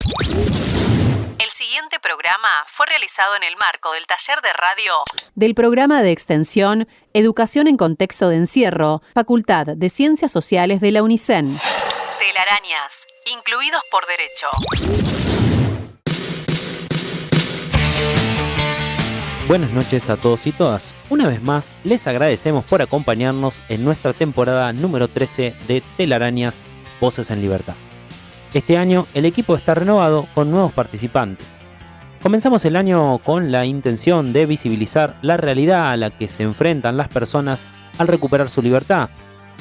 El siguiente programa fue realizado en el marco del taller de radio del programa de extensión Educación en Contexto de Encierro, Facultad de Ciencias Sociales de la UNICEN. Telarañas, incluidos por derecho. Buenas noches a todos y todas. Una vez más, les agradecemos por acompañarnos en nuestra temporada número 13 de Telarañas, Voces en Libertad. Este año el equipo está renovado con nuevos participantes. Comenzamos el año con la intención de visibilizar la realidad a la que se enfrentan las personas al recuperar su libertad.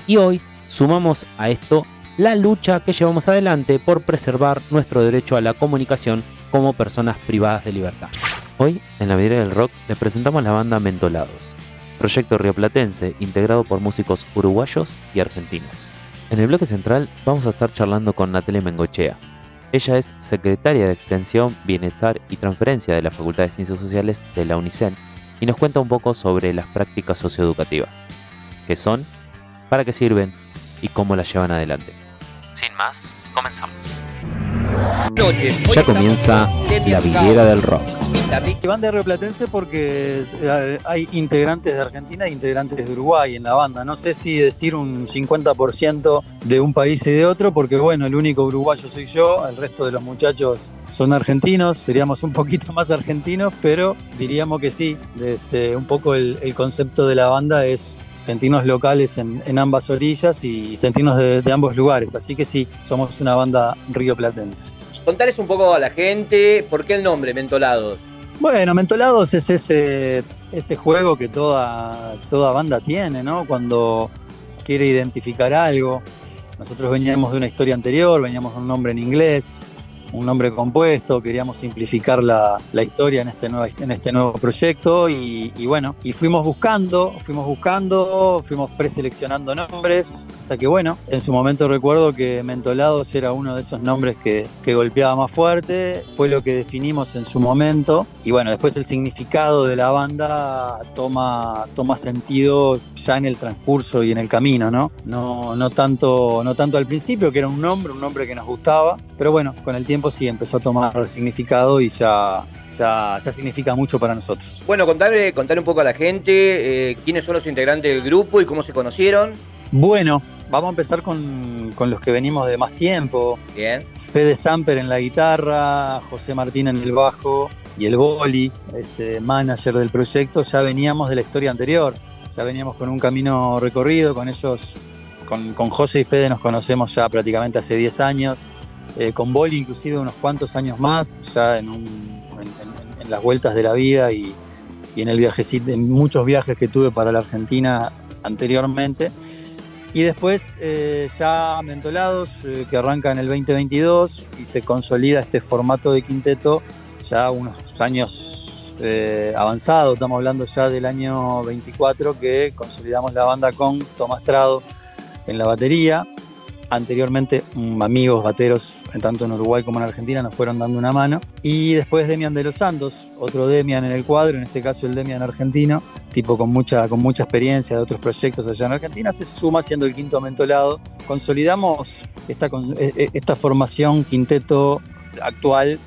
Y hoy sumamos a esto la lucha que llevamos adelante por preservar nuestro derecho a la comunicación como personas privadas de libertad. Hoy, en la vidriera del rock, les presentamos la banda Mentolados, proyecto rioplatense integrado por músicos uruguayos y argentinos. En el bloque central vamos a estar charlando con Natalia Mengochea. Ella es secretaria de Extensión, Bienestar y Transferencia de la Facultad de Ciencias Sociales de la UNICEN y nos cuenta un poco sobre las prácticas socioeducativas, qué son, para qué sirven y cómo las llevan adelante. Sin más, comenzamos. Ya comienza la vidriera del rock. Banda rioplatense porque hay integrantes de Argentina e integrantes de Uruguay en la banda. No sé si decir un 50% de un país y de otro, porque bueno, el único uruguayo soy yo, el resto de los muchachos son argentinos, seríamos un poquito más argentinos, pero diríamos que sí. Un poco el concepto de la banda es sentirnos locales en ambas orillas y sentirnos de ambos lugares. Así que sí, somos una banda rioplatense. Contales un poco a la gente, ¿por qué el nombre, Mentolados? Bueno, Mentolados es ese juego que toda banda tiene, ¿no? Cuando quiere identificar algo. Nosotros veníamos de una historia anterior, veníamos de un nombre en inglés, un nombre compuesto, queríamos simplificar la historia en este nuevo proyecto y bueno, y fuimos buscando, fuimos preseleccionando nombres, hasta que bueno, en su momento recuerdo que Mentolados era uno de esos nombres que golpeaba más fuerte, fue lo que definimos en su momento, y bueno, después el significado de la banda toma sentido ya en el transcurso y en el camino, ¿no? No tanto al principio, que era un nombre que nos gustaba, pero bueno, con el tiempo sí empezó a tomar significado y ya significa mucho para nosotros. Bueno, contale un poco a la gente quiénes son los integrantes del grupo y cómo se conocieron. Bueno, vamos a empezar con los que venimos de más tiempo. Bien. Fede Samper en la guitarra, José Martín en el bajo y el Boli, manager del proyecto. Ya veníamos de la historia anterior, ya veníamos con un camino recorrido con ellos. Con José y Fede nos conocemos ya prácticamente hace 10 años. Con Boli inclusive unos cuantos años más, ya en las vueltas de la vida y en el viajecito, en muchos viajes que tuve para la Argentina anteriormente. Y después ya Mentolados, que arranca en el 2022 y se consolida este formato de quinteto ya unos años avanzados. Estamos hablando ya del año 24 que consolidamos la banda con Tomás Trado en la batería. Anteriormente amigos bateros, tanto en Uruguay como en Argentina, nos fueron dando una mano. Y después Demian de los Santos, otro Demian en el cuadro, en este caso el Demian argentino, tipo con mucha experiencia de otros proyectos allá en Argentina, se suma siendo el quinto Mentolado. Consolidamos esta formación quinteto actual,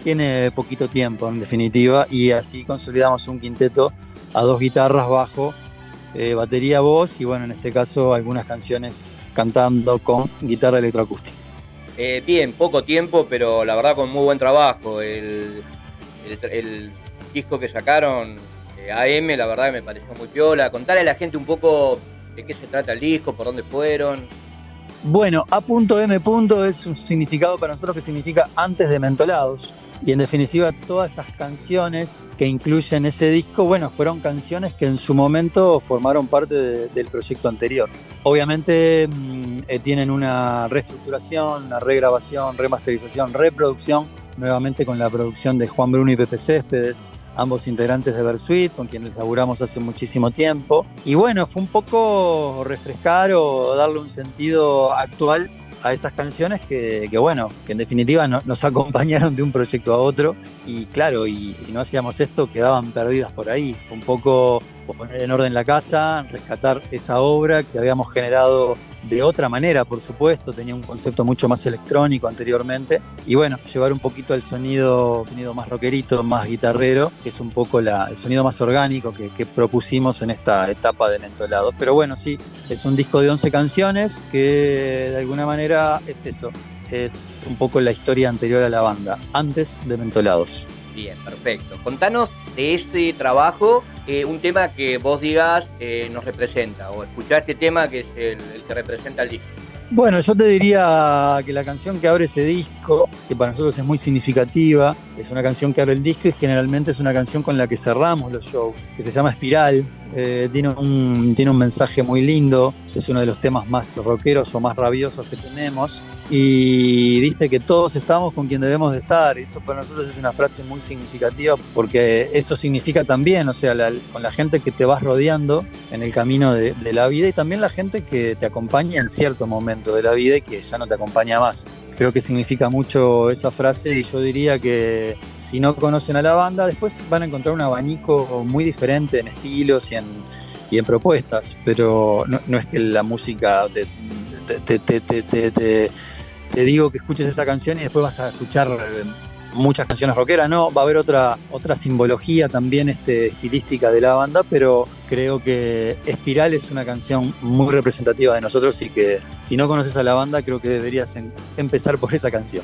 tiene poquito tiempo en definitiva, y así consolidamos un quinteto a 2 guitarras, bajo, batería, voz y bueno, en este caso algunas canciones cantando con guitarra electroacústica. Bien, poco tiempo, pero la verdad con muy buen trabajo. El disco que sacaron, AM, la verdad que me pareció muy piola. Contale a la gente un poco de qué se trata el disco, por dónde fueron. Bueno, A.M. es un significado para nosotros que significa antes de Mentolados. Y en definitiva todas esas canciones que incluyen ese disco, bueno, fueron canciones que en su momento formaron parte del proyecto anterior. Obviamente tienen una reestructuración, una regrabación, remasterización, reproducción, nuevamente con la producción de Juan Bruno y Pepe Céspedes, ambos integrantes de Versuit, con quienes laburamos hace muchísimo tiempo. Y bueno, fue un poco refrescar o darle un sentido actual a esas canciones que bueno, que en definitiva nos acompañaron de un proyecto a otro, y claro, y si no hacíamos esto quedaban perdidas por ahí. Fue un poco poner en orden la casa, rescatar esa obra que habíamos generado de otra manera, por supuesto, tenía un concepto mucho más electrónico anteriormente, y bueno, llevar un poquito el sonido más rockerito, más guitarrero, que es un poco el sonido más orgánico que propusimos en esta etapa de Mentolados. Pero bueno, sí, es un disco de 11 canciones que de alguna manera es eso, es un poco la historia anterior a la banda, antes de Mentolados. Bien, perfecto. Contanos de este trabajo, un tema que vos digas nos representa, o escuchá este tema que es el que representa el disco. Bueno, yo te diría que la canción que abre ese disco, que para nosotros es muy significativa, es una canción que abre el disco y generalmente es una canción con la que cerramos los shows, que se llama Espiral. Tiene un mensaje muy lindo, es uno de los temas más rockeros o más rabiosos que tenemos, y dice que todos estamos con quien debemos de estar. Eso para nosotros es una frase muy significativa, porque eso significa también, o sea, con la gente que te vas rodeando en el camino de la vida, y también la gente que te acompaña en cierto momento de la vida y que ya no te acompaña más. Creo que significa mucho esa frase, y yo diría que si no conocen a la banda, después van a encontrar un abanico muy diferente en estilos y en propuestas, pero no es que la música te digo que escuches esa canción y después vas a escuchar muchas canciones rockeras. No, va a haber otra simbología también estilística de la banda, pero creo que Espiral es una canción muy representativa de nosotros, y que si no conoces a la banda, creo que deberías empezar por esa canción.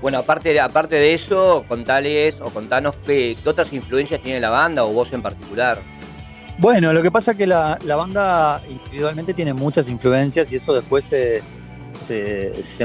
Bueno, aparte de eso, contanos qué otras influencias tiene la banda, o vos en particular. Bueno, lo que pasa es que la banda individualmente tiene muchas influencias, y eso después se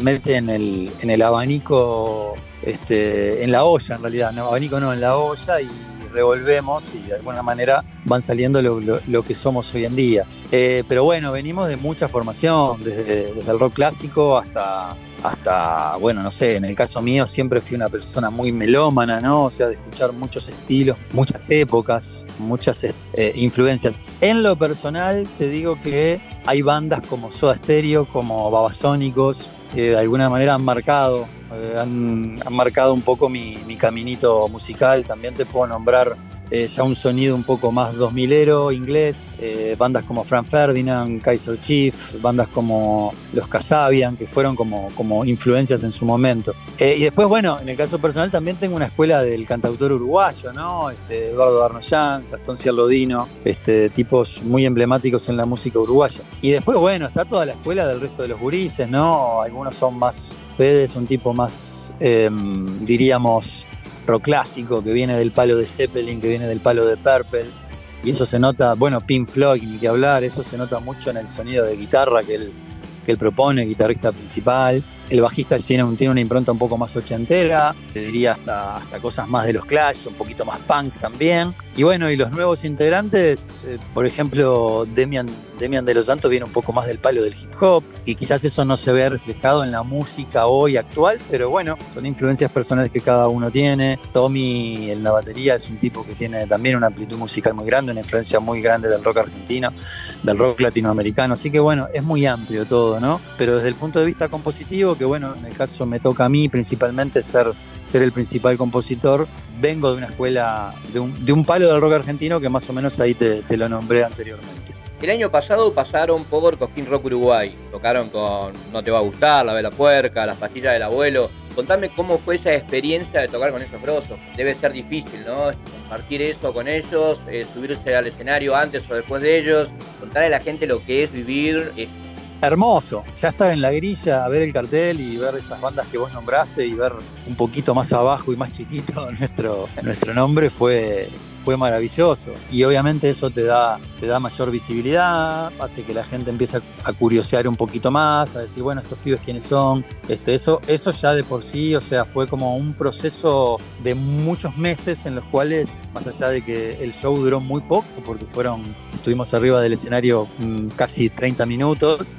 mete en el abanico, en la olla en realidad, no, abanico no, en la olla, y revolvemos y de alguna manera van saliendo lo que somos hoy en día. Pero bueno, venimos de mucha formación, desde el rock clásico hasta, bueno, no sé, en el caso mío siempre fui una persona muy melómana, ¿no? O sea, de escuchar muchos estilos, muchas épocas, muchas influencias. En lo personal, te digo que hay bandas como Soda Stereo, como Babasónicos, que de alguna manera han marcado un poco mi caminito musical. También te puedo nombrar ya un sonido un poco más 2000ero, inglés, bandas como Frank Ferdinand, Kaiser Chief, bandas como Los Kasabian, que fueron como influencias en su momento. Y después, bueno, en el caso personal también tengo una escuela del cantautor uruguayo, ¿no? Eduardo Arnoyanz, Gastón Ciarlodino, tipos muy emblemáticos en la música uruguaya. Y después, bueno, está toda la escuela del resto de los gurises, ¿no? Algunos son más... Fede es un tipo más, diríamos, rock clásico, que viene del palo de Zeppelin, que viene del palo de Purple, y eso se nota, bueno, Pink Floyd, ni que hablar, eso se nota mucho en el sonido de guitarra que él propone, el guitarrista principal. El bajista tiene una impronta un poco más ochentera, te diría hasta cosas más de los Clash, un poquito más punk también. Y bueno, y los nuevos integrantes, por ejemplo, Demian de los Santos viene un poco más del palo del hip hop, y quizás eso no se ve reflejado en la música hoy actual, pero bueno, son influencias personales que cada uno tiene. Tommy en la batería es un tipo que tiene también una amplitud musical muy grande, una influencia muy grande del rock argentino, del rock latinoamericano, así que bueno, es muy amplio todo, ¿no? Pero desde el punto de vista compositivo, que bueno, en el caso me toca a mí principalmente ser el principal compositor, vengo de una escuela, de un palo del rock argentino que más o menos ahí te lo nombré anteriormente. El año pasado pasaron por Cosquín Rock Uruguay, tocaron con No Te Va a Gustar, La Vela Puerca, Las Pastillas del Abuelo. Contame cómo fue esa experiencia de tocar con esos grosos. Debe ser difícil, ¿no? Compartir eso con ellos, subirse al escenario antes o después de ellos, contarle a la gente lo que es vivir eso. Hermoso, ya estar en la grilla, ver el cartel y ver esas bandas que vos nombraste y ver un poquito más abajo y más chiquito nuestro nombre fue maravilloso. Y obviamente eso te da mayor visibilidad, hace que la gente empiece a curiosear un poquito más, a decir, bueno, estos pibes quiénes son. Eso ya de por sí, o sea, fue como un proceso de muchos meses en los cuales, más allá de que el show duró muy poco, porque estuvimos arriba del escenario casi 30 minutos,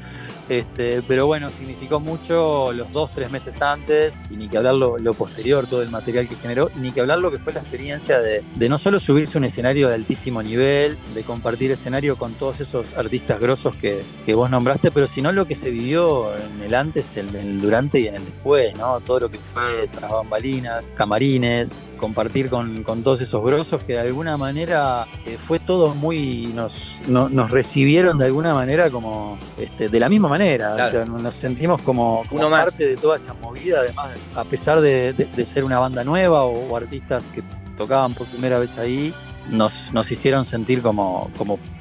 pero bueno, significó mucho los 2-3 meses antes, y ni que hablar lo posterior, todo el material que generó, y ni que hablar lo que fue la experiencia de no solo subirse a un escenario de altísimo nivel, de compartir escenario con todos esos artistas grosos que vos nombraste, pero sino lo que se vivió en el antes, en el durante y en el después, ¿no? Todo lo que fue tras bambalinas, camarines, compartir con todos esos grosos que de alguna manera fue todo muy, nos recibieron de alguna manera como de la misma manera, claro. O sea, nos sentimos como parte de toda esa movida, además, a pesar de ser una banda nueva o artistas que tocaban por primera vez ahí, nos hicieron sentir como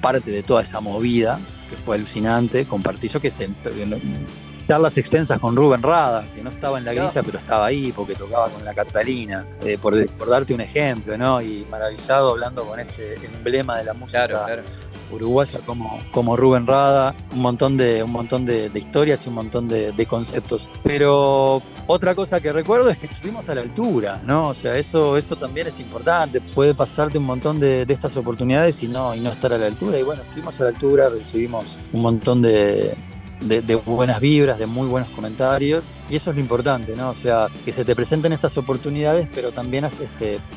parte de toda esa movida, que fue alucinante. Compartí yo charlas extensas con Rubén Rada, que no estaba en la grilla, pero estaba ahí porque tocaba con la Catalina, por darte un ejemplo, ¿no? Y maravillado hablando con ese emblema de la música claro. uruguaya como Rubén Rada, un montón de historias y un montón de conceptos. Pero otra cosa que recuerdo es que estuvimos a la altura, ¿no? O sea, eso también es importante. Puede pasarte un montón de estas oportunidades y no estar a la altura. Y bueno, estuvimos a la altura, recibimos un montón de buenas vibras, de muy buenos comentarios, y eso es lo importante, ¿no? O sea, que se te presenten estas oportunidades, pero también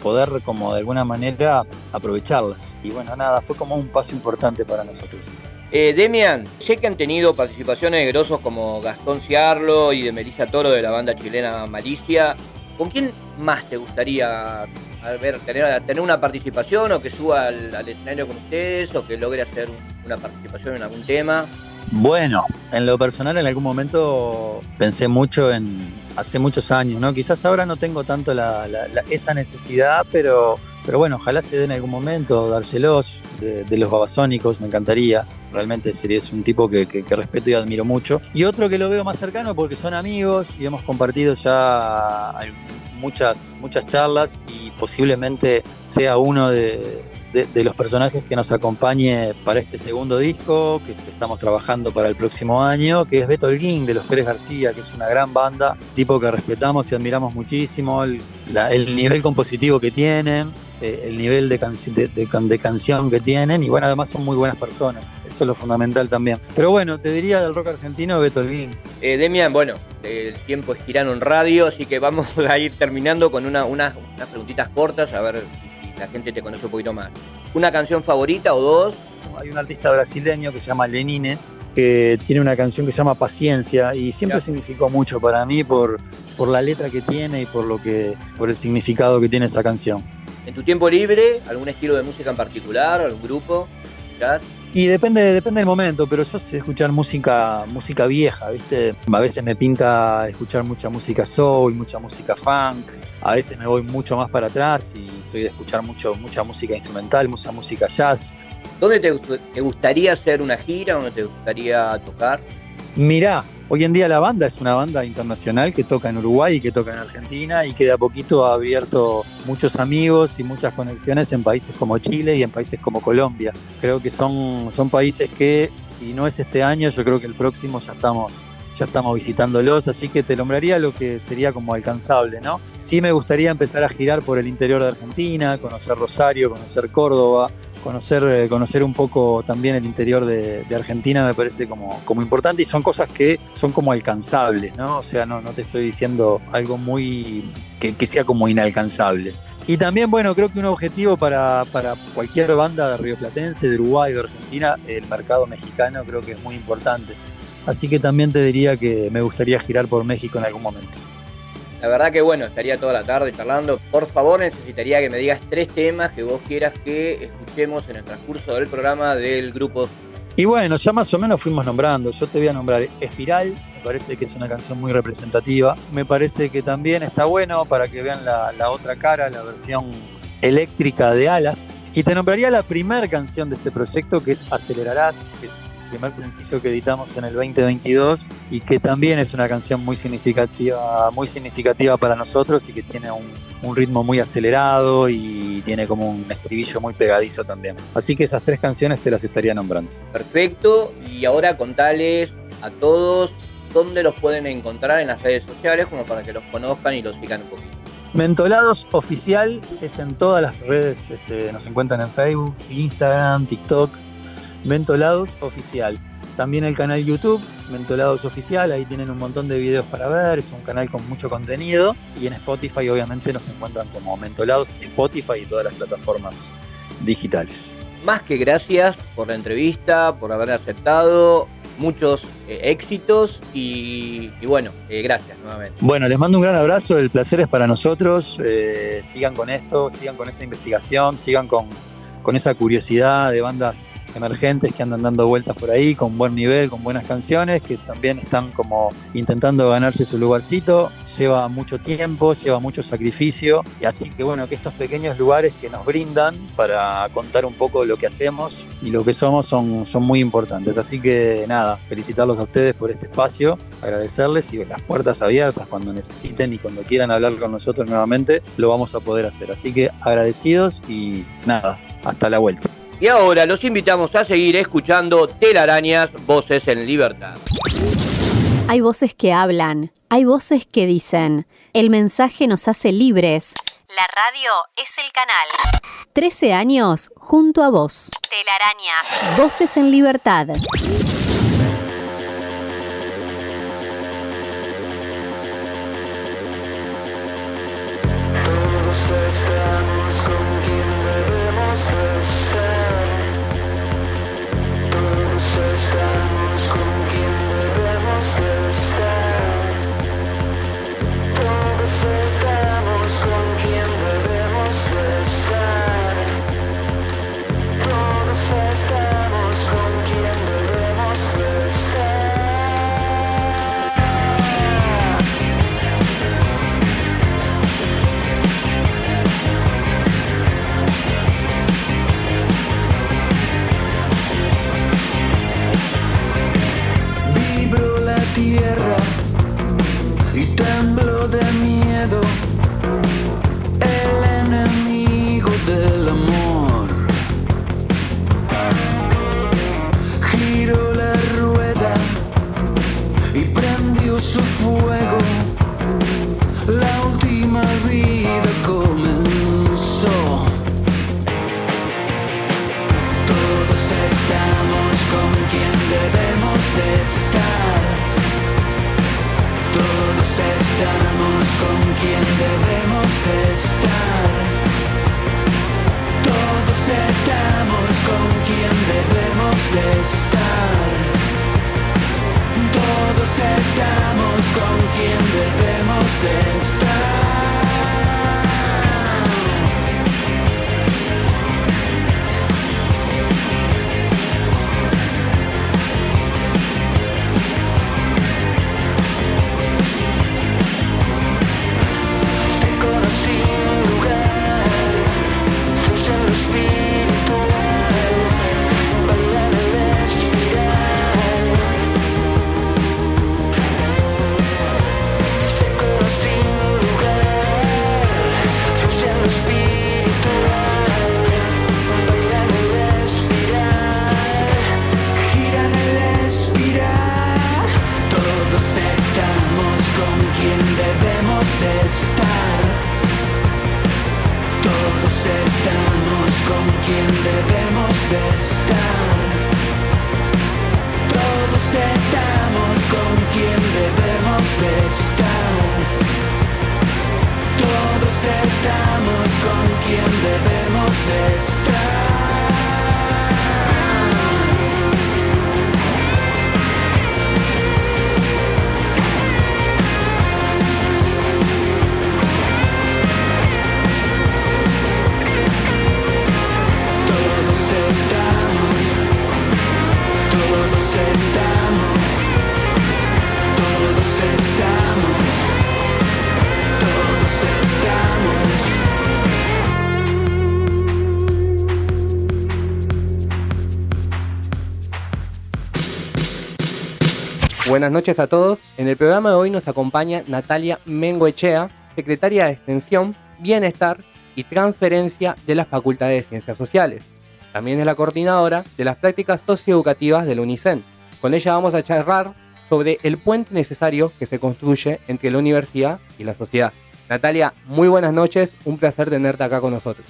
poder como de alguna manera aprovecharlas. Y bueno, nada, fue como un paso importante para nosotros. Demian, sé que han tenido participaciones de grosos como Gastón Ciarlo y de Melissa Toro de la banda chilena Malicia. ¿Con quién más te gustaría tener una participación, o que suba al escenario con ustedes, o que logre hacer una participación en algún tema? Bueno, en lo personal en algún momento pensé mucho hace muchos años, ¿no? Quizás ahora no tengo tanto esa necesidad, pero bueno, ojalá se dé en algún momento. Dárselos de los Babasónicos, me encantaría. Realmente es un tipo que respeto y admiro mucho. Y otro que lo veo más cercano porque son amigos y hemos compartido ya muchas charlas, y posiblemente sea uno de los personajes que nos acompañe para este segundo disco que estamos trabajando para el próximo año, que es Beto Holguín de Los Pérez García, que es una gran banda, tipo que respetamos y admiramos muchísimo, el nivel compositivo que tienen, el nivel de canción que tienen, y bueno, además son muy buenas personas, eso es lo fundamental también. Pero bueno, te diría del rock argentino Beto Holguín. Demian, bueno, el tiempo es tirano en radio, así que vamos a ir terminando con unas preguntitas cortas, a ver la gente te conoce un poquito más. ¿Una canción favorita o dos? Hay un artista brasileño que se llama Lenine, que tiene una canción que se llama Paciencia, y siempre significó mucho para mí por la letra que tiene y por el significado que tiene esa canción. ¿En tu tiempo libre, algún estilo de música en particular, algún grupo? ¿Ya? Y depende del momento, pero yo sé escuchar música vieja, ¿viste? A veces me pinta escuchar mucha música soul, mucha música funk. A veces me voy mucho más para atrás y soy de escuchar mucha música instrumental, mucha música jazz. ¿Dónde te gustaría hacer una gira? ¿Dónde te gustaría tocar? Mirá, hoy en día la banda es una banda internacional que toca en Uruguay y que toca en Argentina, y que de a poquito ha abierto muchos amigos y muchas conexiones en países como Chile y en países como Colombia. Creo que son países que, si no es este año, yo creo que el próximo ya estamos visitándolos, así que te nombraría lo que sería como alcanzable, ¿no? Sí me gustaría empezar a girar por el interior de Argentina, conocer Rosario, conocer Córdoba, conocer un poco también el interior de Argentina, me parece como importante, y son cosas que son como alcanzables, ¿no? O sea, no te estoy diciendo algo muy que sea como inalcanzable. Y también, bueno, creo que un objetivo para cualquier banda rioplatense, de Uruguay, de Argentina, el mercado mexicano creo que es muy importante. Así que también te diría que me gustaría girar por México en algún momento. La verdad que bueno, estaría toda la tarde charlando. Por favor, necesitaría que me digas 3 temas que vos quieras que escuchemos en el transcurso del programa del grupo. Y bueno, ya más o menos fuimos nombrando. Yo te voy a nombrar Espiral, me parece que es una canción muy representativa. Me parece que también está bueno para que vean la otra cara, la versión eléctrica de Alas. Y te nombraría la primera canción de este proyecto, que es Acelerarás, que es primer sencillo que editamos en el 2022, y que también es una canción muy significativa para nosotros, y que tiene un ritmo muy acelerado y tiene como un estribillo muy pegadizo también. Así que esas 3 canciones te las estaría nombrando. Perfecto, y ahora contales a todos dónde los pueden encontrar en las redes sociales, como para que los conozcan y los sigan un poquito. Mentolados Oficial es en todas las redes, nos encuentran en Facebook, Instagram, TikTok. Mentolados Oficial. También el canal YouTube, Mentolados Oficial, ahí tienen un montón de videos para ver, es un canal con mucho contenido. Y en Spotify obviamente nos encuentran como Mentolados, Spotify y todas las plataformas digitales. Más que gracias por la entrevista, por haber aceptado. muchos éxitos y bueno, gracias nuevamente. Bueno, les mando un gran abrazo, el placer es para nosotros. Sigan con esto, sigan con esa investigación, sigan con esa curiosidad de bandas emergentes que andan dando vueltas por ahí con buen nivel, con buenas canciones, que también están como intentando ganarse su lugarcito. Lleva mucho tiempo, lleva mucho sacrificio, y así que bueno, que estos pequeños lugares que nos brindan para contar un poco lo que hacemos y lo que somos son muy importantes. Así que nada, felicitarlos a ustedes por este espacio, agradecerles, y las puertas abiertas cuando necesiten y cuando quieran hablar con nosotros nuevamente, lo vamos a poder hacer. Así que agradecidos y nada, hasta la vuelta. Y ahora los invitamos a seguir escuchando Telarañas, Voces en Libertad. Hay voces que hablan, hay voces que dicen, el mensaje nos hace libres. La radio es el canal. 13 años junto a vos. Telarañas, Voces en Libertad. Buenas noches a todos. En el programa de hoy nos acompaña Natalia Mengoechea, secretaria de Extensión, Bienestar y Transferencia de la Facultad de Ciencias Sociales. También es la coordinadora de las prácticas socioeducativas del UNICEN. Con ella vamos a charlar sobre el puente necesario que se construye entre la universidad y la sociedad. Natalia, muy buenas noches, un placer tenerte acá con nosotros.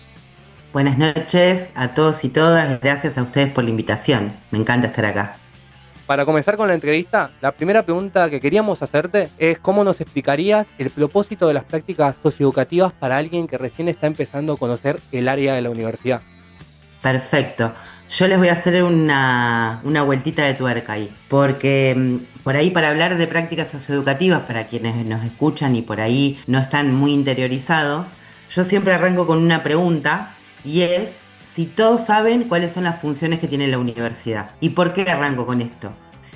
Buenas noches a todos y todas, gracias a ustedes por la invitación, me encanta estar acá. Para comenzar con la entrevista, la primera pregunta que queríamos hacerte es ¿cómo nos explicarías el propósito de las prácticas socioeducativas para alguien que recién está empezando a conocer el área de la universidad? Perfecto. Yo les voy a hacer una vueltita de tuerca ahí, porque por ahí para hablar de prácticas socioeducativas, para quienes nos escuchan y por ahí no están muy interiorizados, yo siempre arranco con una pregunta y es si todos saben cuáles son las funciones que tiene la universidad. ¿Y por qué arranco con esto?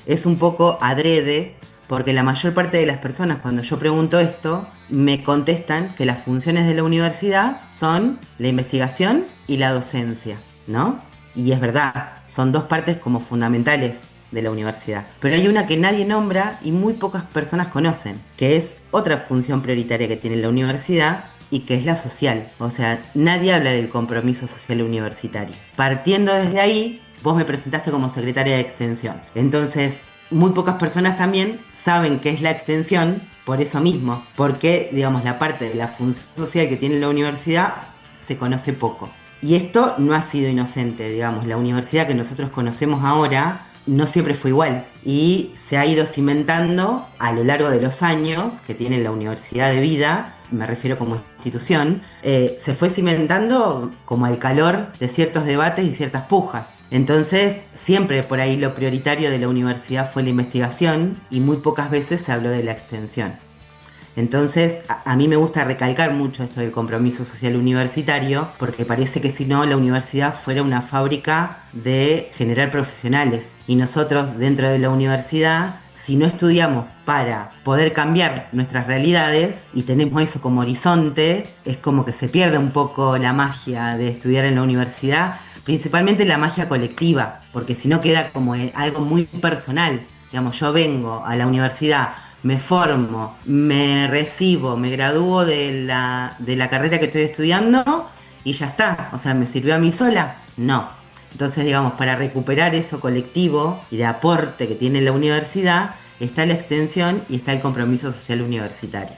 Es un poco adrede, porque la mayor parte de las personas cuando yo pregunto esto me contestan que las funciones de la universidad son la investigación y la docencia, ¿no? Y es verdad, son dos partes como fundamentales de la universidad. Pero hay una que nadie nombra y muy pocas personas conocen, que es otra función prioritaria que tiene la universidad y que es la social. O sea, nadie habla del compromiso social universitario. Partiendo desde ahí, vos me presentaste como secretaria de extensión. Entonces, muy pocas personas también saben qué es la extensión por eso mismo, porque, digamos, la parte de la función social que tiene la universidad se conoce poco. Y esto no ha sido inocente, digamos, la universidad que nosotros conocemos ahora no siempre fue igual y se ha ido cimentando a lo largo de los años que tiene la universidad de vida, me refiero como institución, se fue cimentando como al calor de ciertos debates y ciertas pujas. Entonces, siempre por ahí lo prioritario de la universidad fue la investigación y muy pocas veces se habló de la extensión. Entonces, a mí me gusta recalcar mucho esto del compromiso social universitario, porque parece que si no, la universidad fuera una fábrica de generar profesionales. Y nosotros, dentro de la universidad, si no estudiamos para poder cambiar nuestras realidades y tenemos eso como horizonte, es como que se pierde un poco la magia de estudiar en la universidad, principalmente la magia colectiva, porque si no queda como algo muy personal. Digamos, yo vengo a la universidad, me formo, me recibo, me gradúo de la carrera que estoy estudiando y ya está. O sea, ¿me sirvió a mí sola? No. Entonces, digamos, para recuperar eso colectivo y de aporte que tiene la universidad, está la extensión y está el compromiso social universitario.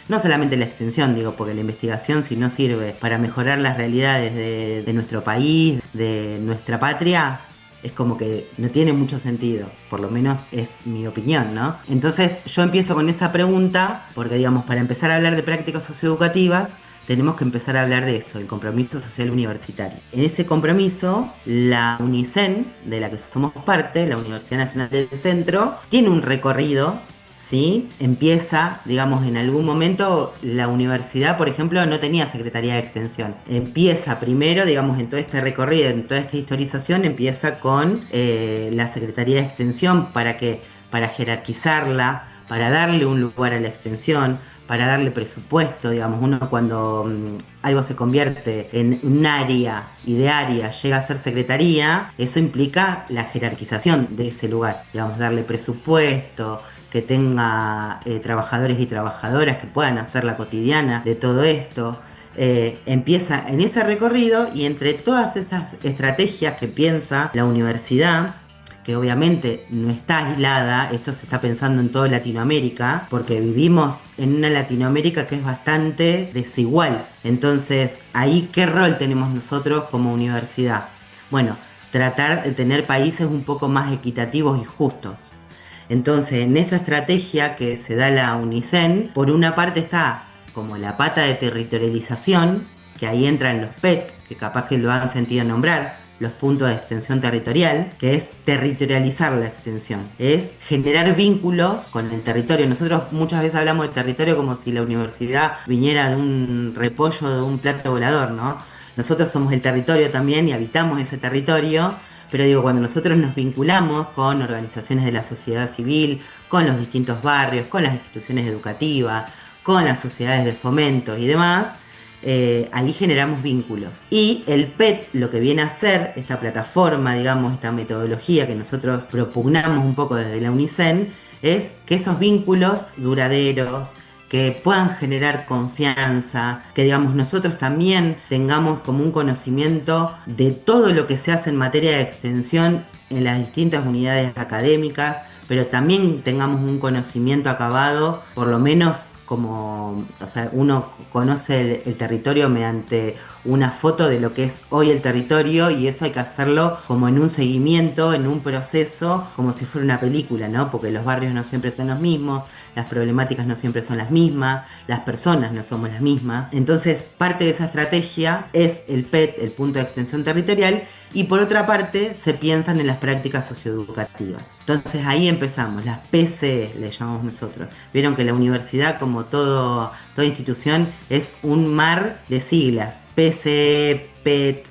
No solamente la extensión, digo, porque la investigación, si no sirve para mejorar las realidades de nuestro país, de nuestra patria, es como que no tiene mucho sentido, por lo menos es mi opinión, ¿no? Entonces yo empiezo con esa pregunta, porque digamos, para empezar a hablar de prácticas socioeducativas, tenemos que empezar a hablar de eso, el compromiso social universitario. En ese compromiso, la UNICEN, de la que somos parte, la Universidad Nacional del Centro, tiene un recorrido, ¿sí? Empieza, digamos, en algún momento la universidad, por ejemplo, no tenía Secretaría de Extensión. Empieza primero, digamos, en todo este recorrido, en toda esta historización, empieza con la Secretaría de Extensión para jerarquizarla, para darle un lugar a la extensión, para darle presupuesto. Digamos, uno cuando algo se convierte en un área y de área llega a ser secretaría, eso implica la jerarquización de ese lugar, digamos, darle presupuesto, que tenga trabajadores y trabajadoras que puedan hacer la cotidiana de todo esto. Empieza en ese recorrido y entre todas esas estrategias que piensa la universidad, que obviamente no está aislada, esto se está pensando en toda Latinoamérica, porque vivimos en una Latinoamérica que es bastante desigual. Entonces, ahí, ¿qué rol tenemos nosotros como universidad? Bueno, tratar de tener países un poco más equitativos y justos. Entonces, en esa estrategia que se da la UNICEN, por una parte está como la pata de territorialización, que ahí entran los PET, que capaz que lo han sentido nombrar, los puntos de extensión territorial, que es territorializar la extensión, es generar vínculos con el territorio. Nosotros muchas veces hablamos de territorio como si la universidad viniera de un repollo, de un plato volador, ¿no? Nosotros somos el territorio también y habitamos ese territorio, pero digo, cuando nosotros nos vinculamos con organizaciones de la sociedad civil, con los distintos barrios, con las instituciones educativas, con las sociedades de fomento y demás, ahí generamos vínculos. Y el PET lo que viene a hacer, esta plataforma, digamos, esta metodología que nosotros propugnamos un poco desde la UNICEN, es que esos vínculos duraderos, que puedan generar confianza, que digamos nosotros también tengamos como un conocimiento de todo lo que se hace en materia de extensión en las distintas unidades académicas, pero también tengamos un conocimiento acabado, por lo menos como, o sea, uno conoce el territorio mediante una foto de lo que es hoy el territorio, y eso hay que hacerlo como en un seguimiento, en un proceso, como si fuera una película, ¿no? Porque los barrios no siempre son los mismos, las problemáticas no siempre son las mismas, las personas no somos las mismas. Entonces, parte de esa estrategia es el PET, el punto de extensión territorial, y por otra parte se piensan en las prácticas socioeducativas. Entonces ahí empezamos, las PCE le llamamos nosotros. Vieron que la universidad, como toda institución, es un mar de siglas, PCE, PET,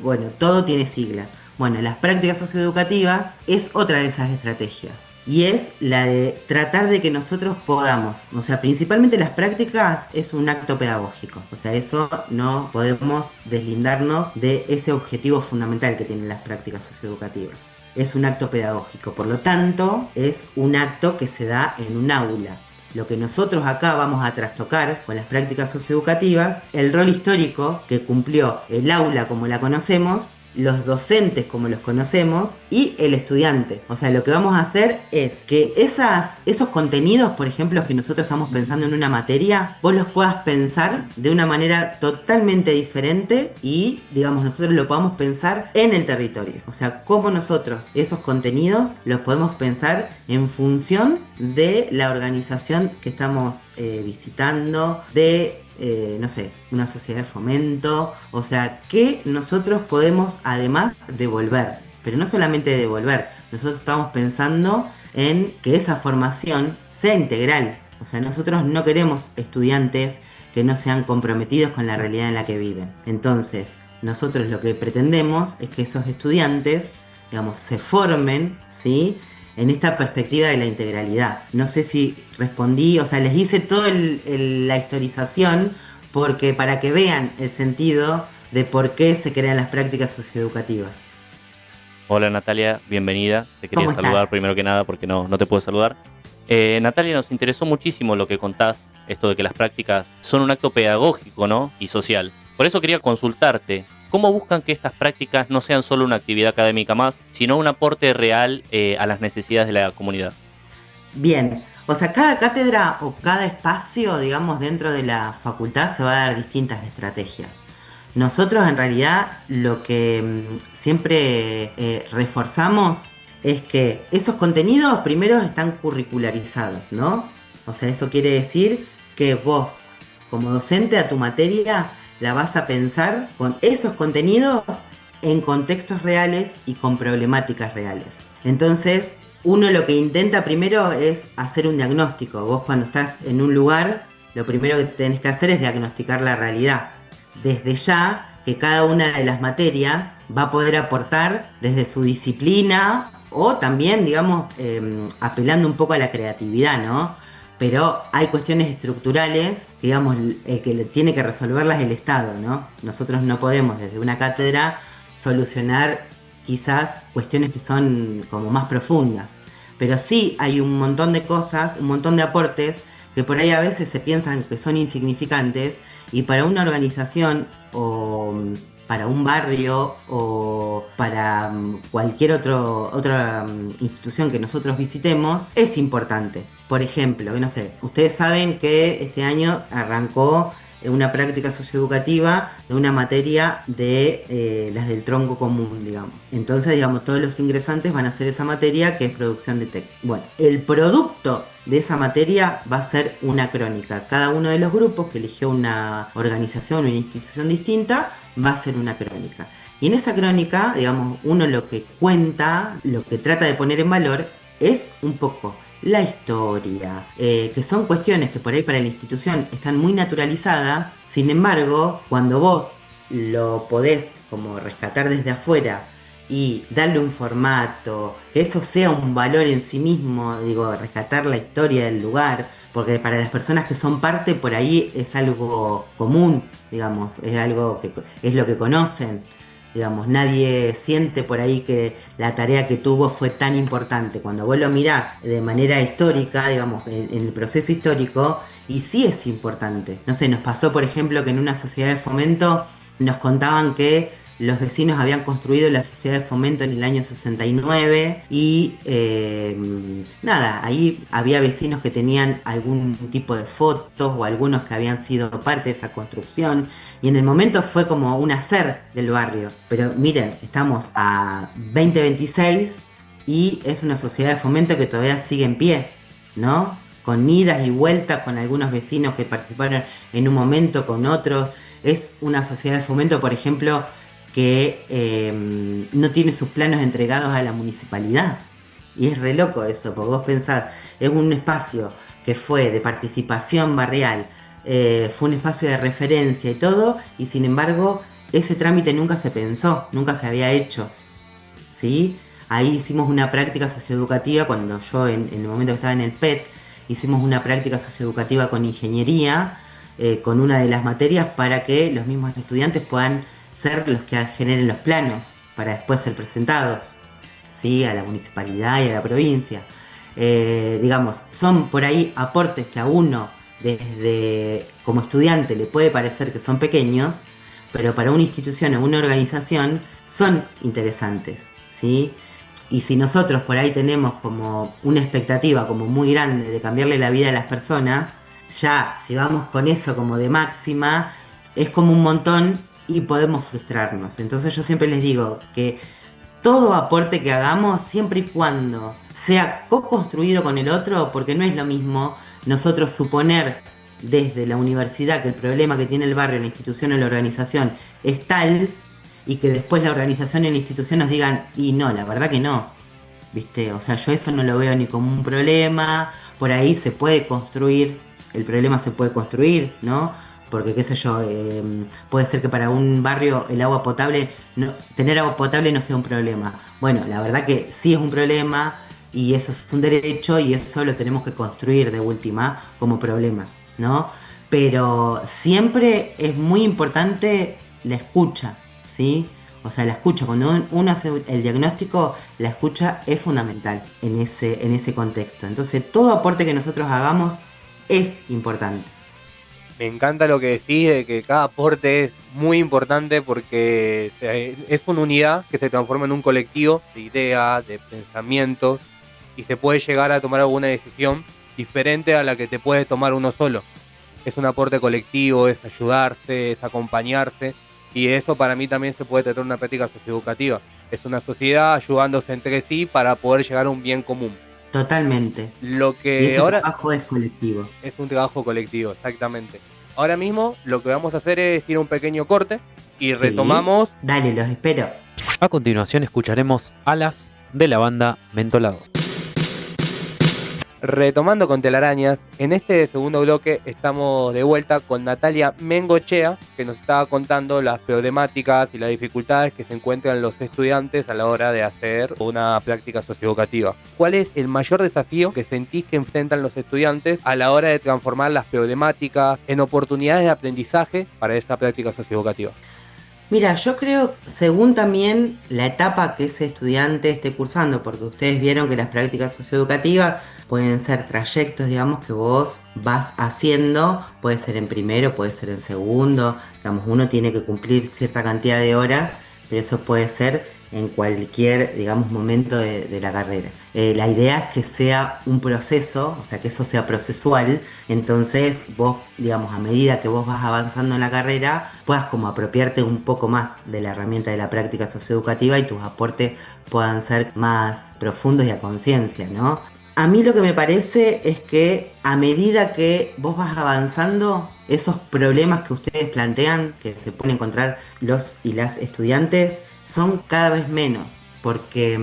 bueno, todo tiene sigla. Bueno, las prácticas socioeducativas es otra de esas estrategias. Y es la de tratar de que nosotros podamos, o sea, principalmente las prácticas es un acto pedagógico. O sea, eso no podemos deslindarnos de ese objetivo fundamental que tienen las prácticas socioeducativas. Es un acto pedagógico, por lo tanto, es un acto que se da en un aula. Lo que nosotros acá vamos a trastocar con las prácticas socioeducativas, el rol histórico que cumplió el aula como la conocemos, los docentes como los conocemos y el estudiante. O sea, lo que vamos a hacer es que esos contenidos, por ejemplo, que nosotros estamos pensando en una materia, vos los puedas pensar de una manera totalmente diferente y, digamos, nosotros lo podamos pensar en el territorio. O sea, cómo nosotros esos contenidos los podemos pensar en función de la organización que estamos visitando, de no sé, una sociedad de fomento, o sea, que nosotros podemos además devolver, pero no solamente devolver, nosotros estamos pensando en que esa formación sea integral, o sea, nosotros no queremos estudiantes que no sean comprometidos con la realidad en la que viven. Entonces, nosotros lo que pretendemos es que esos estudiantes, digamos, se formen, ¿sí?, en esta perspectiva de la integralidad. No sé si respondí, o sea, les hice toda la historización porque para que vean el sentido de por qué se crean las prácticas socioeducativas. Hola Natalia, bienvenida. Te quería ¿Cómo saludar estás? primero que nada porque no te puedo saludar. Natalia, nos interesó muchísimo lo que contás, esto de que las prácticas son un acto pedagógico, ¿no?, y social. Por eso quería consultarte, ¿cómo buscan que estas prácticas no sean solo una actividad académica más, sino un aporte real a las necesidades de la comunidad? Bien, o sea, cada cátedra o cada espacio, digamos, dentro de la facultad se va a dar distintas estrategias. Nosotros en realidad lo que siempre reforzamos es que esos contenidos primero están curricularizados, ¿no? O sea, eso quiere decir que vos, como docente, a tu materia la vas a pensar con esos contenidos en contextos reales y con problemáticas reales. Entonces, uno lo que intenta primero es hacer un diagnóstico. Vos cuando estás en un lugar, lo primero que tenés que hacer es diagnosticar la realidad. Desde ya que cada una de las materias va a poder aportar desde su disciplina o también, digamos, apelando un poco a la creatividad, ¿no? Pero hay cuestiones estructurales, digamos, el que tiene que resolverlas es el Estado, ¿no? Nosotros no podemos desde una cátedra solucionar quizás cuestiones que son como más profundas. Pero sí hay un montón de cosas, un montón de aportes que por ahí a veces se piensan que son insignificantes y para una organización o para un barrio o para cualquier otra institución que nosotros visitemos es importante. Por ejemplo, no sé, ustedes saben que este año arrancó una práctica socioeducativa de una materia de las del tronco común, digamos. Entonces, digamos, todos los ingresantes van a hacer esa materia que es producción de texto. Bueno, el producto de esa materia va a ser una crónica. Cada uno de los grupos que eligió una organización, una institución distinta, va a ser una crónica. Y en esa crónica, digamos, uno lo que cuenta, lo que trata de poner en valor es un poco la historia, que son cuestiones que por ahí para la institución están muy naturalizadas. Sin embargo, cuando vos lo podés como rescatar desde afuera y darle un formato, que eso sea un valor en sí mismo, digo, rescatar la historia del lugar, porque para las personas que son parte por ahí es algo común, digamos, es algo que es lo que conocen. Digamos, nadie siente por ahí que la tarea que tuvo fue tan importante. Cuando vos lo mirás de manera histórica, digamos, en el proceso histórico, y sí es importante. No sé, nos pasó, por ejemplo, que en una sociedad de fomento nos contaban que los vecinos habían construido la sociedad de fomento en el año 69 y nada, ahí había vecinos que tenían algún tipo de fotos o algunos que habían sido parte de esa construcción y en el momento fue como un hacer del barrio. Pero miren, estamos a 2026 y es una sociedad de fomento que todavía sigue en pie, ¿no? Con idas y vueltas, con algunos vecinos que participaron en un momento, con otros. Es una sociedad de fomento, por ejemplo, que no tiene sus planos entregados a la municipalidad. Y es re loco eso, porque vos pensás, es un espacio que fue de participación barrial, fue un espacio de referencia y todo, y sin embargo ese trámite nunca se pensó, nunca se había hecho, ¿sí? Ahí hicimos una práctica socioeducativa, cuando yo en el momento que estaba en el PET, hicimos una práctica socioeducativa con ingeniería, con una de las materias, para que los mismos estudiantes puedan ser los que generen los planos para después ser presentados, ¿sí? A la municipalidad y a la provincia. Digamos, son por ahí aportes que a uno desde como estudiante le puede parecer que son pequeños, pero para una institución o una organización son interesantes, ¿sí? Y si nosotros por ahí tenemos como una expectativa como muy grande de cambiarle la vida a las personas, ya si vamos con eso como de máxima, es como un montón y podemos frustrarnos. Entonces yo siempre les digo que todo aporte que hagamos, siempre y cuando sea co-construido con el otro, porque no es lo mismo nosotros suponer desde la universidad que el problema que tiene el barrio, la institución o la organización es tal, y que después la organización y la institución nos digan, y no, la verdad que no, ¿viste? O sea, yo eso no lo veo ni como un problema, por ahí se puede construir, el problema se puede construir, ¿no? Porque, qué sé yo, puede ser que para un barrio el agua potable, tener agua potable no sea un problema. Bueno, la verdad que sí es un problema, y eso es un derecho, y eso lo tenemos que construir de última como problema, ¿no? Pero siempre es muy importante la escucha, ¿sí? O sea, la escucha, cuando uno hace el diagnóstico, la escucha es fundamental en ese contexto. Entonces, todo aporte que nosotros hagamos es importante. Me encanta lo que decís de que cada aporte es muy importante, porque es una unidad que se transforma en un colectivo de ideas, de pensamientos, y se puede llegar a tomar alguna decisión diferente a la que te puede tomar uno solo. Es un aporte colectivo, es ayudarse, es acompañarse, y eso para mí también se puede tratar en una práctica socioeducativa. Es una sociedad ayudándose entre sí para poder llegar a un bien común. Totalmente. Lo que y ese ahora trabajo es colectivo. Es un trabajo colectivo, exactamente. Ahora mismo lo que vamos a hacer es ir a un pequeño corte y retomamos. Dale, los espero. A continuación escucharemos Alas de la banda Mentolados. Retomando con Telarañas, en este segundo bloque estamos de vuelta con Natalia Mengoechea, que nos estaba contando las problemáticas y las dificultades que se encuentran los estudiantes a la hora de hacer una práctica socioeducativa. ¿Cuál es el mayor desafío que sentís que enfrentan los estudiantes a la hora de transformar las problemáticas en oportunidades de aprendizaje para esa práctica socioeducativa? Mira, yo creo, según también la etapa que ese estudiante esté cursando, porque ustedes vieron que las prácticas socioeducativas pueden ser trayectos, digamos, que vos vas haciendo, puede ser en primero, puede ser en segundo, digamos, uno tiene que cumplir cierta cantidad de horas, pero eso puede ser en cualquier, digamos, momento de la carrera. La idea es que sea un proceso, o sea, que eso sea procesual, entonces vos, digamos, a medida que vos vas avanzando en la carrera, puedas como apropiarte un poco más de la herramienta de la práctica socioeducativa y tus aportes puedan ser más profundos y a conciencia, ¿no? A mí lo que me parece es que a medida que vos vas avanzando, esos problemas que ustedes plantean, que se pueden encontrar los y las estudiantes, son cada vez menos, porque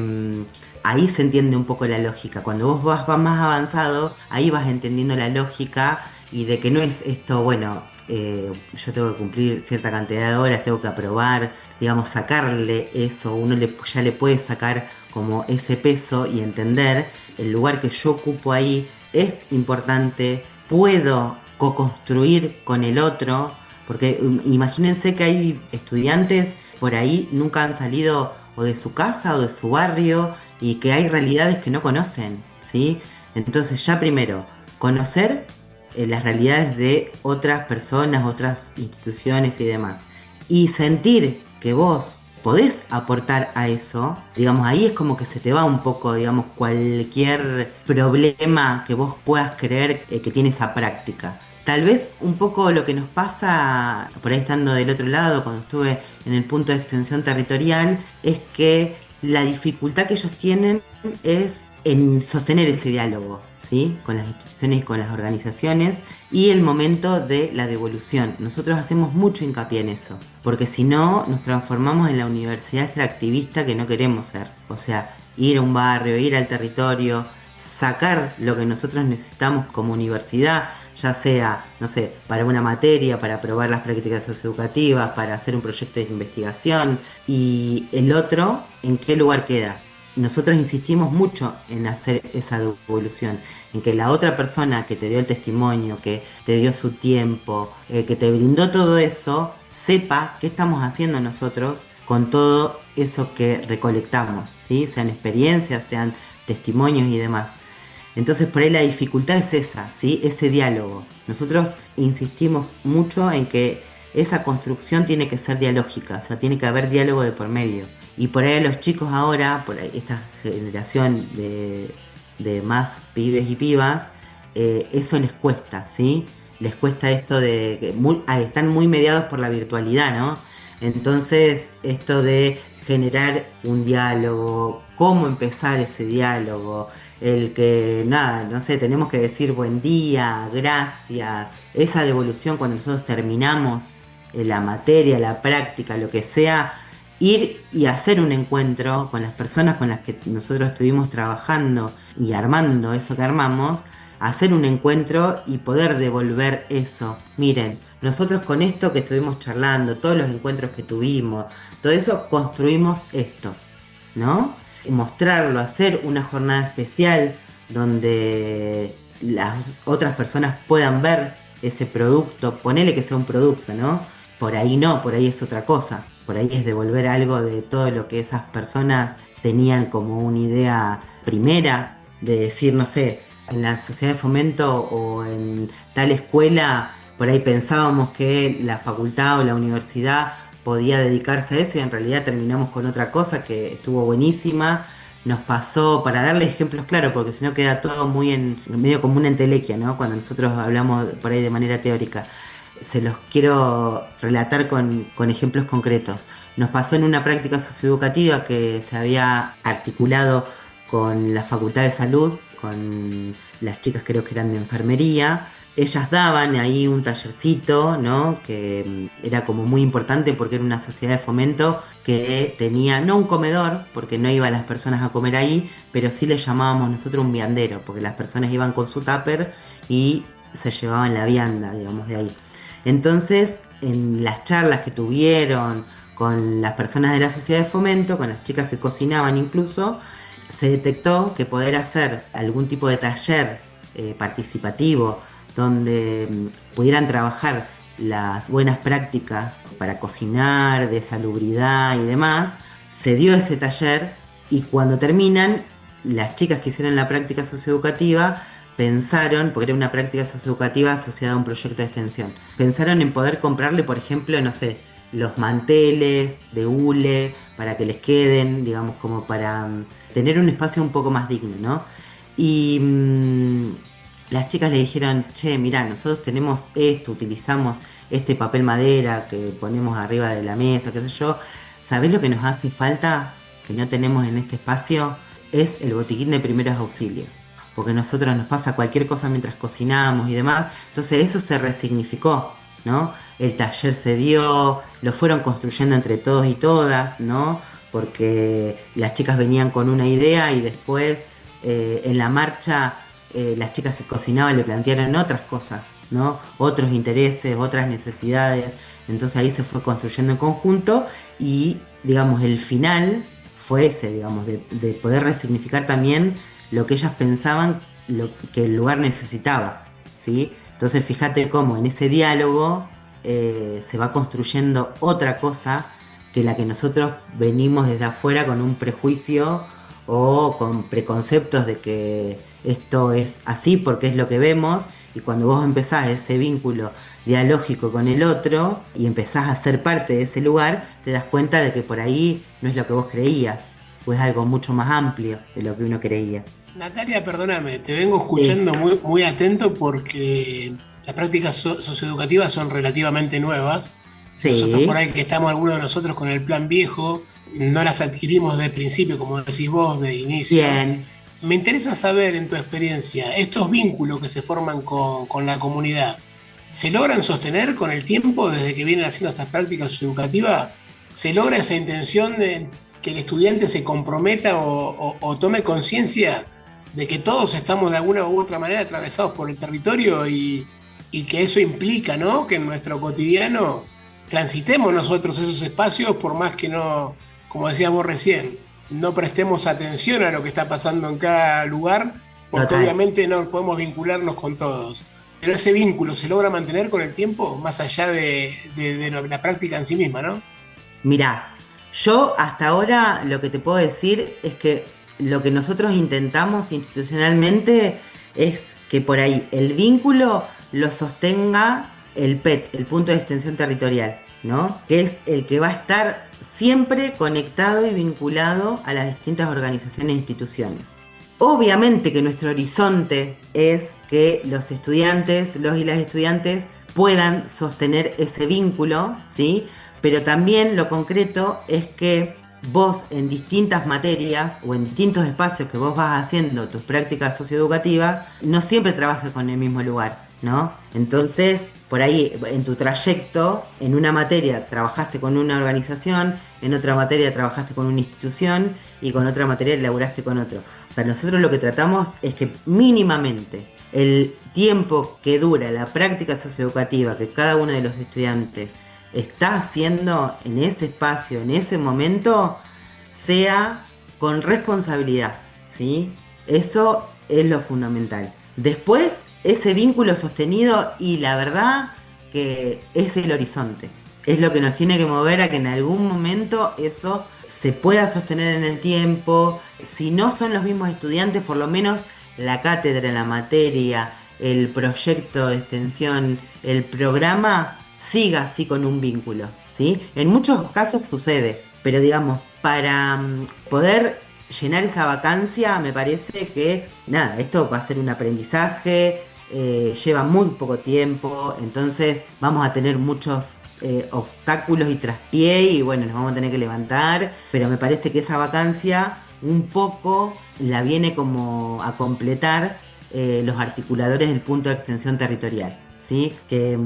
ahí se entiende un poco la lógica. Cuando vos vas más avanzado, ahí vas entendiendo la lógica, y de que no es esto, bueno, yo tengo que cumplir cierta cantidad de horas, tengo que aprobar, digamos, sacarle eso, uno ya le puede sacar como ese peso y entender el lugar que yo ocupo ahí es importante, puedo co-construir con el otro, porque imagínense que hay estudiantes por ahí nunca han salido o de su casa o de su barrio, y que hay realidades que no conocen, ¿sí? Entonces ya primero, conocer las realidades de otras personas, otras instituciones y demás, y sentir que vos podés aportar a eso, digamos, ahí es como que se te va un poco, digamos, cualquier problema que vos puedas creer que tiene esa práctica. Tal vez un poco lo que nos pasa, por ahí estando del otro lado, cuando estuve en el punto de extensión territorial, es que la dificultad que ellos tienen es en sostener ese diálogo, ¿sí? Con las instituciones y con las organizaciones, y el momento de la devolución. Nosotros hacemos mucho hincapié en eso, porque si no nos transformamos en la universidad extractivista que no queremos ser. O sea, ir a un barrio, ir al territorio, sacar lo que nosotros necesitamos como universidad, ya sea, no sé, para una materia, para probar las prácticas socioeducativas, para hacer un proyecto de investigación, y el otro, ¿en qué lugar queda? Nosotros insistimos mucho en hacer esa devolución, en que la otra persona que te dio el testimonio, que te dio su tiempo, que te brindó todo eso, sepa qué estamos haciendo nosotros con todo eso que recolectamos, ¿sí? Sean experiencias, sean testimonios y demás. Entonces por ahí la dificultad es esa, ¿sí? Ese diálogo. Nosotros insistimos mucho en que esa construcción tiene que ser dialógica, o sea, tiene que haber diálogo de por medio. Y por ahí a los chicos ahora, por ahí esta generación de más pibes y pibas, eso les cuesta, ¿sí? Les cuesta esto de que están muy mediados por la virtualidad, ¿no? Entonces, esto de generar un diálogo, cómo empezar ese diálogo, el que, nada, no sé, tenemos que decir buen día, gracias, esa devolución cuando nosotros terminamos la materia, la práctica, lo que sea, ir y hacer un encuentro con las personas con las que nosotros estuvimos trabajando y armando eso que armamos, hacer un encuentro y poder devolver eso. Miren, nosotros con esto que estuvimos charlando, todos los encuentros que tuvimos, todo eso construimos esto, ¿no? Y mostrarlo, hacer una jornada especial donde las otras personas puedan ver ese producto, ponele que sea un producto, ¿no? Por ahí no, por ahí es otra cosa, por ahí es devolver algo de todo lo que esas personas tenían como una idea primera, de decir, no sé, en la sociedad de fomento o en tal escuela, por ahí pensábamos que la facultad o la universidad podía dedicarse a eso y en realidad terminamos con otra cosa que estuvo buenísima. Nos pasó, para darle ejemplos claros, porque si no queda todo muy en medio como una entelequia, ¿no? Cuando nosotros hablamos por ahí de manera teórica. Se los quiero relatar con ejemplos concretos. Nos pasó en una práctica socioeducativa que se había articulado con la Facultad de Salud, con las chicas creo que eran de enfermería. Ellas daban ahí un tallercito, ¿no? Que era como muy importante porque era una sociedad de fomento que tenía, no un comedor, porque no iban las personas a comer ahí, pero sí le llamábamos nosotros un viandero, porque las personas iban con su tupper y se llevaban la vianda, digamos, de ahí. Entonces, en las charlas que tuvieron con las personas de la sociedad de fomento, con las chicas que cocinaban incluso, se detectó que poder hacer algún tipo de taller participativo donde pudieran trabajar las buenas prácticas para cocinar, de salubridad y demás, se dio ese taller y cuando terminan, las chicas que hicieron la práctica socioeducativa pensaron, porque era una práctica socioeducativa asociada a un proyecto de extensión, pensaron en poder comprarle, por ejemplo, no sé, los manteles de hule para que les queden, digamos, como para tener un espacio un poco más digno, ¿no? Y las chicas le dijeron, che, mirá, nosotros tenemos esto, utilizamos este papel madera que ponemos arriba de la mesa, qué sé yo, ¿sabés lo que nos hace falta que no tenemos en este espacio? Es el botiquín de primeros auxilios. Porque a nosotros nos pasa cualquier cosa mientras cocinamos y demás, entonces eso se resignificó, ¿no? El taller se dio, lo fueron construyendo entre todos y todas, ¿no? Porque las chicas venían con una idea y después en la marcha las chicas que cocinaban le plantearon otras cosas, ¿no? Otros intereses, otras necesidades, entonces ahí se fue construyendo en conjunto y, digamos, el final fue ese, digamos, de poder resignificar también lo que ellas pensaban que el lugar necesitaba, ¿sí? Entonces fíjate cómo en ese diálogo se va construyendo otra cosa que la que nosotros venimos desde afuera con un prejuicio o con preconceptos de que esto es así porque es lo que vemos, y cuando vos empezás ese vínculo dialógico con el otro y empezás a ser parte de ese lugar, te das cuenta de que por ahí no es lo que vos creías, o es algo mucho más amplio de lo que uno creía. Natalia, perdóname, te vengo escuchando muy, muy atento porque las prácticas socioeducativas son relativamente nuevas. Sí. Nosotros por ahí que estamos algunos de nosotros con el plan viejo, no las adquirimos de principio, como decís vos, de inicio. Bien. Me interesa saber, en tu experiencia, estos vínculos que se forman con la comunidad, ¿se logran sostener con el tiempo desde que vienen haciendo estas prácticas socioeducativas? ¿Se logra esa intención de que el estudiante se comprometa o tome conciencia de que todos estamos de alguna u otra manera atravesados por el territorio y que eso implica, ¿no?, que en nuestro cotidiano transitemos nosotros esos espacios, por más que no, como decías vos recién, no prestemos atención a lo que está pasando en cada lugar, porque Total. obviamente no podemos vincularnos con todos. Pero ese vínculo se logra mantener con el tiempo, más allá de la práctica en sí misma, ¿no? Mirá, yo hasta ahora lo que te puedo decir es que lo que nosotros intentamos institucionalmente es que por ahí el vínculo lo sostenga el PET, el punto de extensión territorial, ¿no? Que es el que va a estar siempre conectado y vinculado a las distintas organizaciones e instituciones. Obviamente que nuestro horizonte es que los estudiantes, los y las estudiantes puedan sostener ese vínculo, ¿sí? Pero también lo concreto es que vos en distintas materias o en distintos espacios que vos vas haciendo tus prácticas socioeducativas, no siempre trabajes con el mismo lugar, ¿no? Entonces, por ahí en tu trayecto, en una materia trabajaste con una organización, en otra materia trabajaste con una institución y con otra materia laburaste con otro. O sea, nosotros lo que tratamos es que mínimamente el tiempo que dura la práctica socioeducativa que cada uno de los estudiantes está haciendo en ese espacio, en ese momento, sea con responsabilidad, ¿sí? Eso es lo fundamental. Después, ese vínculo sostenido, y la verdad que es el horizonte. Es lo que nos tiene que mover a que en algún momento eso se pueda sostener en el tiempo. Si no son los mismos estudiantes, por lo menos la cátedra, la materia, el proyecto de extensión, el programa siga así con un vínculo, ¿sí? En muchos casos sucede, pero digamos, para poder llenar esa vacancia, me parece que, nada, esto va a ser un aprendizaje, lleva muy poco tiempo, entonces vamos a tener muchos obstáculos y traspié y bueno, nos vamos a tener que levantar, pero me parece que esa vacancia un poco la viene como a completar los articuladores del punto de extensión territorial, ¿sí? Que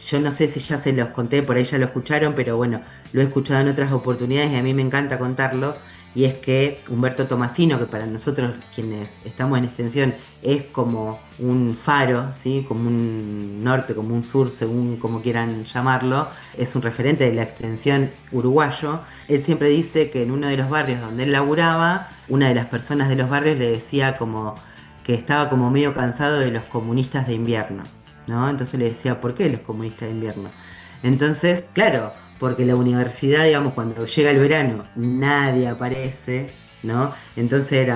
yo no sé si ya se los conté, por ahí ya lo escucharon, pero bueno, lo he escuchado en otras oportunidades y a mí me encanta contarlo. Y es que Humberto Tomasino, que para nosotros quienes estamos en extensión es como un faro, ¿sí? Como un norte, como un sur, según como quieran llamarlo, es un referente de la extensión uruguayo. Él siempre dice que en uno de los barrios donde él laburaba, una de las personas de los barrios le decía como que estaba como medio cansado de los comunistas de invierno, ¿no? Entonces le decía, ¿por qué los comunistas de invierno? Entonces, claro, porque la universidad, digamos, cuando llega el verano, nadie aparece, ¿no? Entonces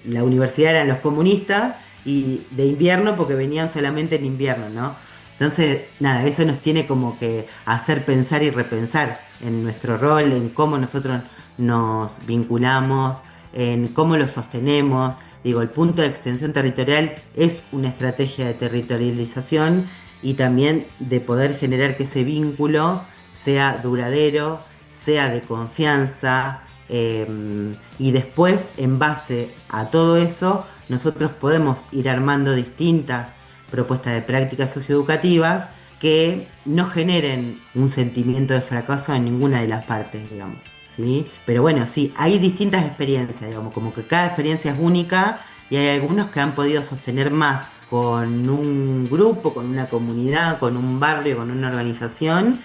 la universidad eran los comunistas y de invierno porque venían solamente en invierno, ¿no? Entonces, nada, eso nos tiene como que hacer pensar y repensar en nuestro rol, en cómo nosotros nos vinculamos, en cómo lo sostenemos. Digo, el punto de extensión territorial es una estrategia de territorialización y también de poder generar que ese vínculo sea duradero, sea de confianza, y después, en base a todo eso, nosotros podemos ir armando distintas propuestas de prácticas socioeducativas que no generen un sentimiento de fracaso en ninguna de las partes, digamos, ¿sí? Pero bueno, sí, hay distintas experiencias, digamos, como que cada experiencia es única y hay algunos que han podido sostener más con un grupo, con una comunidad, con un barrio, con una organización.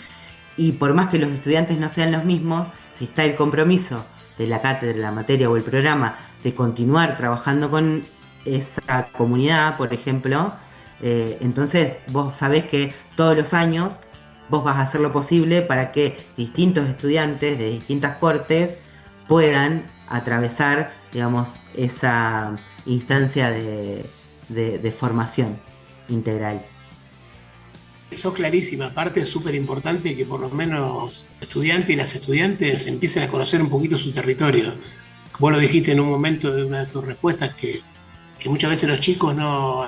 Y por más que los estudiantes no sean los mismos, si está el compromiso de la cátedra, la materia o el programa de continuar trabajando con esa comunidad, por ejemplo, entonces vos sabés que todos los años vos vas a hacer lo posible para que distintos estudiantes de distintas cortes puedan atravesar, digamos, esa instancia de formación integral. Sos clarísima, aparte es súper importante que por lo menos los estudiantes y las estudiantes empiecen a conocer un poquito su territorio. Vos lo dijiste en un momento de una de tus respuestas que muchas veces los chicos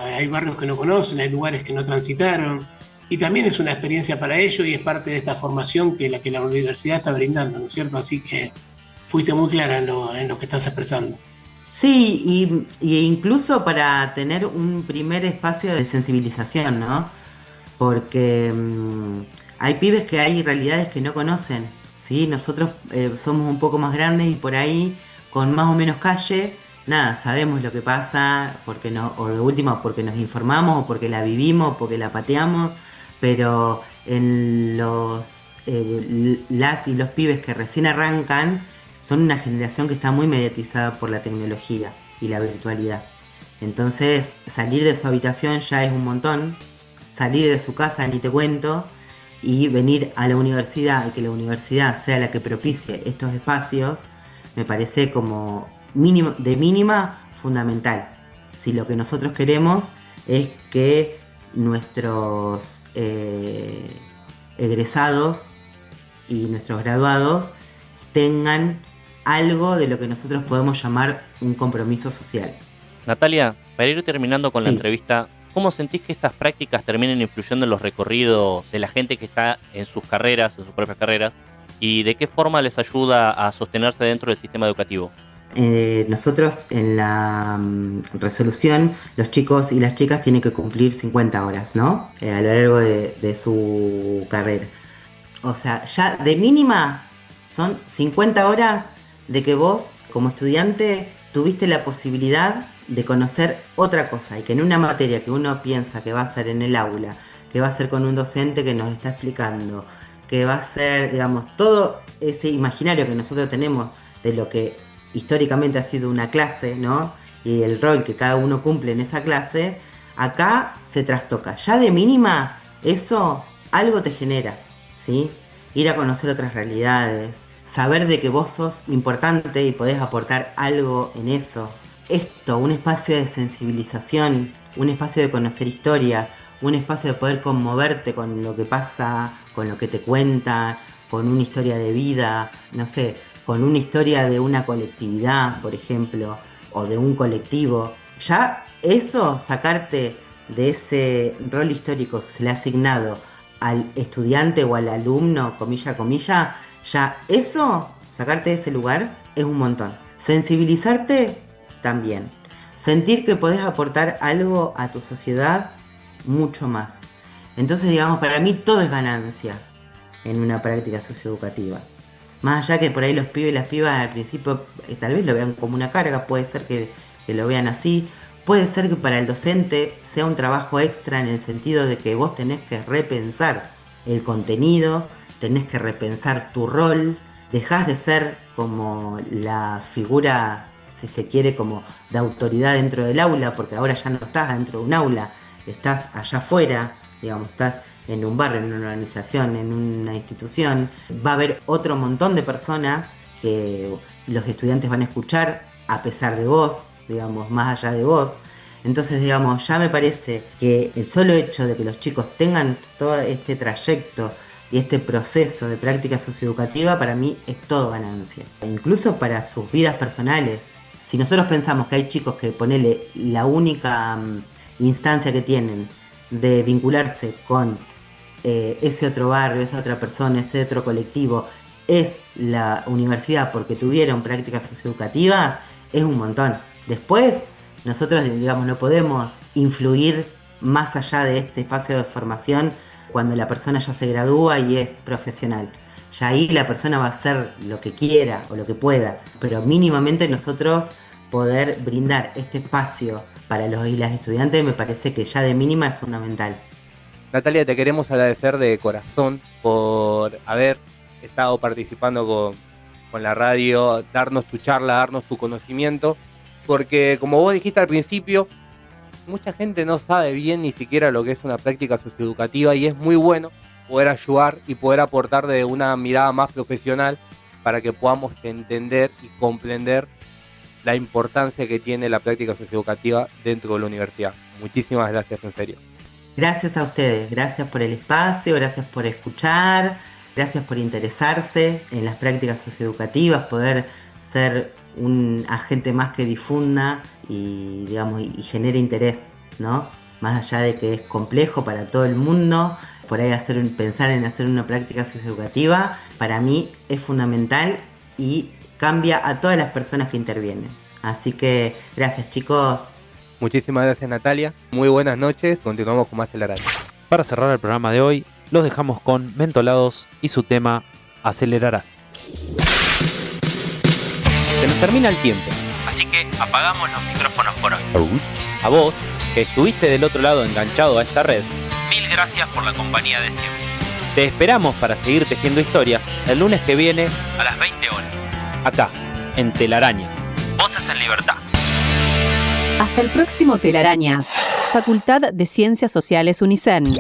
hay barrios que no conocen, hay lugares que no transitaron, y también es una experiencia para ellos y es parte de esta formación que la universidad está brindando, ¿no es cierto? Así que fuiste muy clara en lo que estás expresando. Sí, y incluso para tener un primer espacio de sensibilización, ¿no? Porque hay pibes que hay realidades que no conocen, ¿sí? Nosotros somos un poco más grandes y por ahí, con más o menos calle, nada, sabemos lo que pasa, porque no, o de última porque nos informamos, o porque la vivimos, o porque la pateamos, pero en las y los pibes que recién arrancan, son una generación que está muy mediatizada por la tecnología y la virtualidad. Entonces, salir de su habitación ya es un montón, salir de su casa ni te cuento, y venir a la universidad y que la universidad sea la que propicie estos espacios, me parece como mínimo, de mínima fundamental. Si lo que nosotros queremos es que nuestros egresados y nuestros graduados tengan algo de lo que nosotros podemos llamar un compromiso social. Natalia, para ir terminando con la entrevista, ¿cómo sentís que estas prácticas terminen influyendo en los recorridos de la gente que está en sus carreras, en sus propias carreras? ¿Y de qué forma les ayuda a sostenerse dentro del sistema educativo? Nosotros en la resolución, los chicos y las chicas tienen que cumplir 50 horas, ¿no? A lo largo de su carrera. O sea, ya de mínima son 50 horas de que vos, como estudiante, tuviste la posibilidad de conocer otra cosa y que en una materia que uno piensa que va a ser en el aula, que va a ser con un docente que nos está explicando, que va a ser, digamos, todo ese imaginario que nosotros tenemos de lo que históricamente ha sido una clase, ¿no? Y el rol que cada uno cumple en esa clase, acá se trastoca. Ya de mínima, eso algo te genera, ¿sí? Ir a conocer otras realidades, saber de que vos sos importante y podés aportar algo en eso. Esto, un espacio de sensibilización, un espacio de conocer historia, un espacio de poder conmoverte con lo que pasa, con lo que te cuentan, con una historia de vida, no sé, con una historia de una colectividad, por ejemplo, o de un colectivo. Ya eso, sacarte de ese rol histórico que se le ha asignado al estudiante o al alumno, comilla, comilla, ya eso, sacarte de ese lugar, es un montón. Sensibilizarte también. Sentir que podés aportar algo a tu sociedad, mucho más. Entonces, digamos, para mí todo es ganancia en una práctica socioeducativa. Más allá que por ahí los pibes y las pibas al principio tal vez lo vean como una carga, puede ser que lo vean así, puede ser que para el docente sea un trabajo extra en el sentido de que vos tenés que repensar el contenido, tenés que repensar tu rol, dejás de ser como la figura, si se quiere, como de autoridad dentro del aula, porque ahora ya no estás dentro de un aula, estás allá afuera, digamos, estás en un barrio, en una organización, en una institución. Va a haber otro montón de personas que los estudiantes van a escuchar a pesar de vos, digamos, más allá de vos. Entonces, digamos, ya me parece que el solo hecho de que los chicos tengan todo este trayecto y este proceso de práctica socioeducativa, para mí es todo ganancia. E incluso para sus vidas personales. Si nosotros pensamos que hay chicos que ponele la única instancia que tienen de vincularse con ese otro barrio, esa otra persona, ese otro colectivo, es la universidad porque tuvieron prácticas socioeducativas, es un montón. Después, nosotros, digamos, no podemos influir más allá de este espacio de formación cuando la persona ya se gradúa y es profesional. Ya ahí la persona va a hacer lo que quiera o lo que pueda, pero mínimamente nosotros poder brindar este espacio para los y las estudiantes me parece que ya de mínima es fundamental. Natalia, te queremos agradecer de corazón por haber estado participando con la radio, darnos tu charla, darnos tu conocimiento, porque como vos dijiste al principio, mucha gente no sabe bien ni siquiera lo que es una práctica socioeducativa y es muy bueno poder ayudar y poder aportar de una mirada más profesional para que podamos entender y comprender la importancia que tiene la práctica socioeducativa dentro de la universidad. Muchísimas gracias, en serio. Gracias a ustedes, gracias por el espacio, gracias por escuchar, gracias por interesarse en las prácticas socioeducativas, poder ser un agente más que difunda y, digamos, y genere interés, ¿no? Más allá de que es complejo para todo el mundo, por ahí pensar en hacer una práctica socioeducativa, para mí es fundamental y cambia a todas las personas que intervienen. Así que gracias, chicos. Muchísimas gracias, Natalia. Muy buenas noches. Continuamos con más Telarañas. Para cerrar el programa de hoy, los dejamos con Mentolados y su tema Acelerarás. Se nos termina el tiempo, así que apagamos los micrófonos por hoy. A vos, que estuviste del otro lado enganchado a esta red, mil gracias por la compañía de siempre. Te esperamos para seguir tejiendo historias el lunes que viene a las 20 horas. Acá, en Telarañas. Voces en Libertad. Hasta el próximo Telarañas. Facultad de Ciencias Sociales UNICEN.